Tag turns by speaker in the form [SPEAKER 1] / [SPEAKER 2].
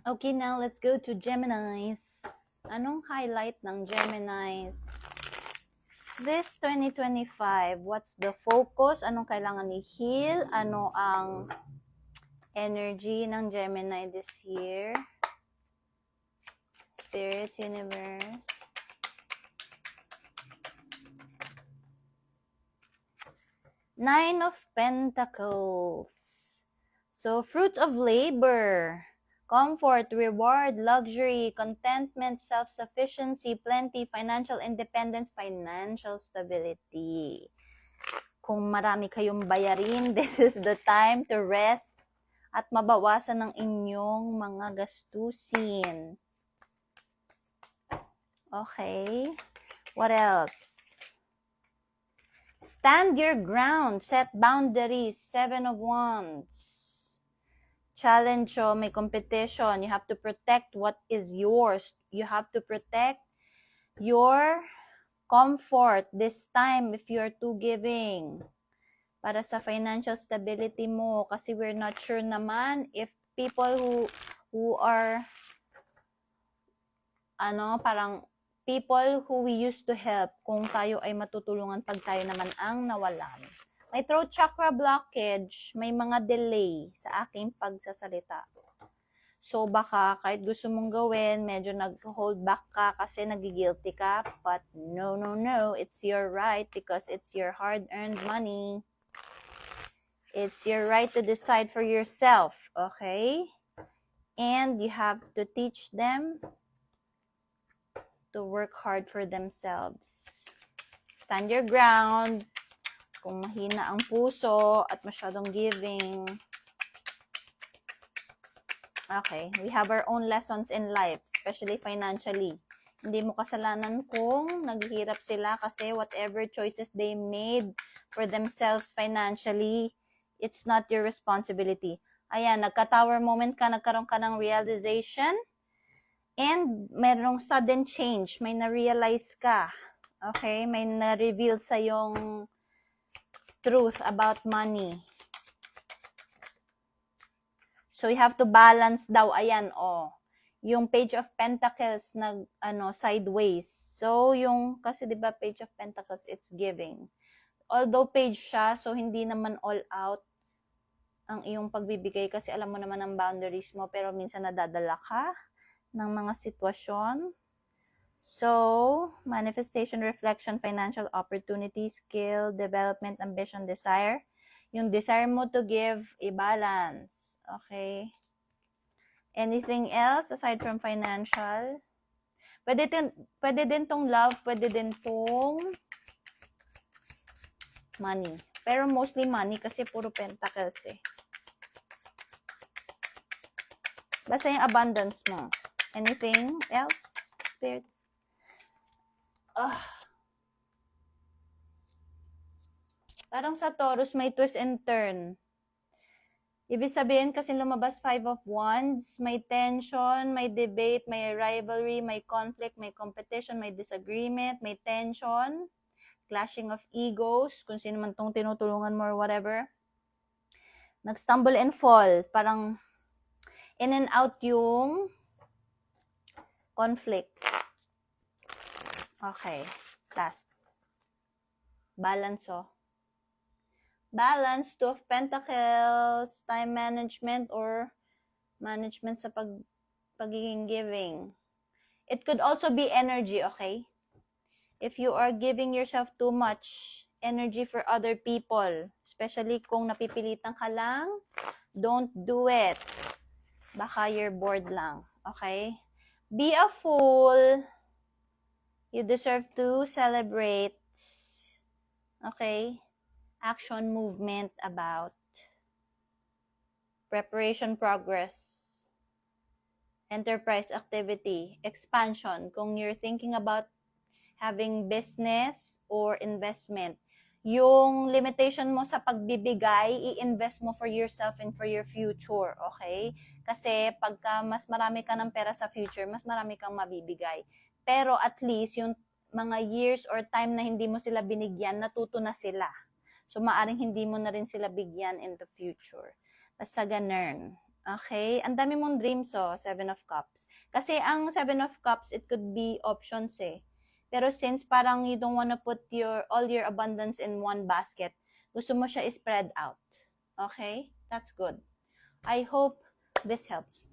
[SPEAKER 1] Okay, now let's go to Geminis. Anong highlight ng Geminis? This 2025, what's the focus? Anong kailangan i-heal? Ano ang energy ng Gemini this year? Spirit, Universe. Nine of Pentacles. So, fruit of labor. Comfort, reward, luxury, contentment, self-sufficiency, plenty, financial independence, financial stability. Kung marami kayong bayarin, this is the time to rest at mabawasan ng inyong mga gastusin. Okay. What else? Stand your ground. Set boundaries. 7 of Wands. Challenge, may competition. You have to protect what is yours. You have to protect your comfort this time if you're too giving. Para sa financial stability mo. Kasi we're not sure naman if people who are parang people who we used to help kung tayo ay matutulungan pag tayo naman ang nawalan. May throat chakra blockage, may mga delay sa aking pagsasalita. So baka kahit gusto mong gawin, medyo nag-hold back ka kasi nagigilty ka. But no, it's your right because it's your hard-earned money. It's your right to decide for yourself, okay? And you have to teach them to work hard for themselves. Stand your ground. Kung mahina ang puso at masyadong giving. Okay, we have our own lessons in life, especially financially. Hindi mo kasalanan kung naghihirap sila kasi whatever choices they made for themselves financially, it's not your responsibility. Ayan, nagka-tower moment ka, nagkaroon ka ng realization, and merong sudden change, may na-realize ka. Okay, may na-reveal sa yung truth about money. So, you have to balance daw. Ayan, yung Page of Pentacles sideways. So, kasi diba Page of Pentacles, it's giving. Although page siya, so hindi naman all out ang iyong pagbibigay kasi alam mo naman ang boundaries mo, pero minsan nadadala ka ng mga sitwasyon. So, manifestation, reflection, financial opportunity, skill, development, ambition, desire. Yung desire mo to give, i-balance. Okay? Anything else aside from financial? Pwede din tong love, pwede din tong money. Pero mostly money kasi puro pentacles eh. Basta yung abundance mo. Anything else, spirits? Parang sa Taurus, may twist and turn. Ibig sabihin kasi lumabas 5 of Wands, may tension, may debate, may rivalry, may conflict, may competition, may disagreement, may tension, clashing of egos, kung sino man tong tinutulungan mo or whatever. Nag-stumble and fall, parang in and out yung conflict. Okay, last. Balance, Balance, Two of Pentacles, time management or management sa pagiging giving. It could also be energy, okay? If you are giving yourself too much energy for other people, especially kung napipilitan ka lang, don't do it. Baka you're bored lang, okay? Be a fool. You deserve to celebrate. Okay? Action, movement about preparation, progress, enterprise activity, expansion. Kung you're thinking about having business or investment, yung limitation mo sa pagbibigay, i-invest mo for yourself and for your future, okay? Kasi pagka mas marami ka ng pera sa future, mas marami kang mabibigay. Pero at least yung mga years or time na hindi mo sila binigyan, natuto na sila. So maaring hindi mo na rin sila bigyan in the future. Basta ganun. Okay? Ang dami mong dreams, oh, Seven of Cups. Kasi ang Seven of Cups, it could be options eh. Pero since parang you don't wanna put all your abundance in one basket, gusto mo siya i-spread out. Okay? That's good. I hope this helps.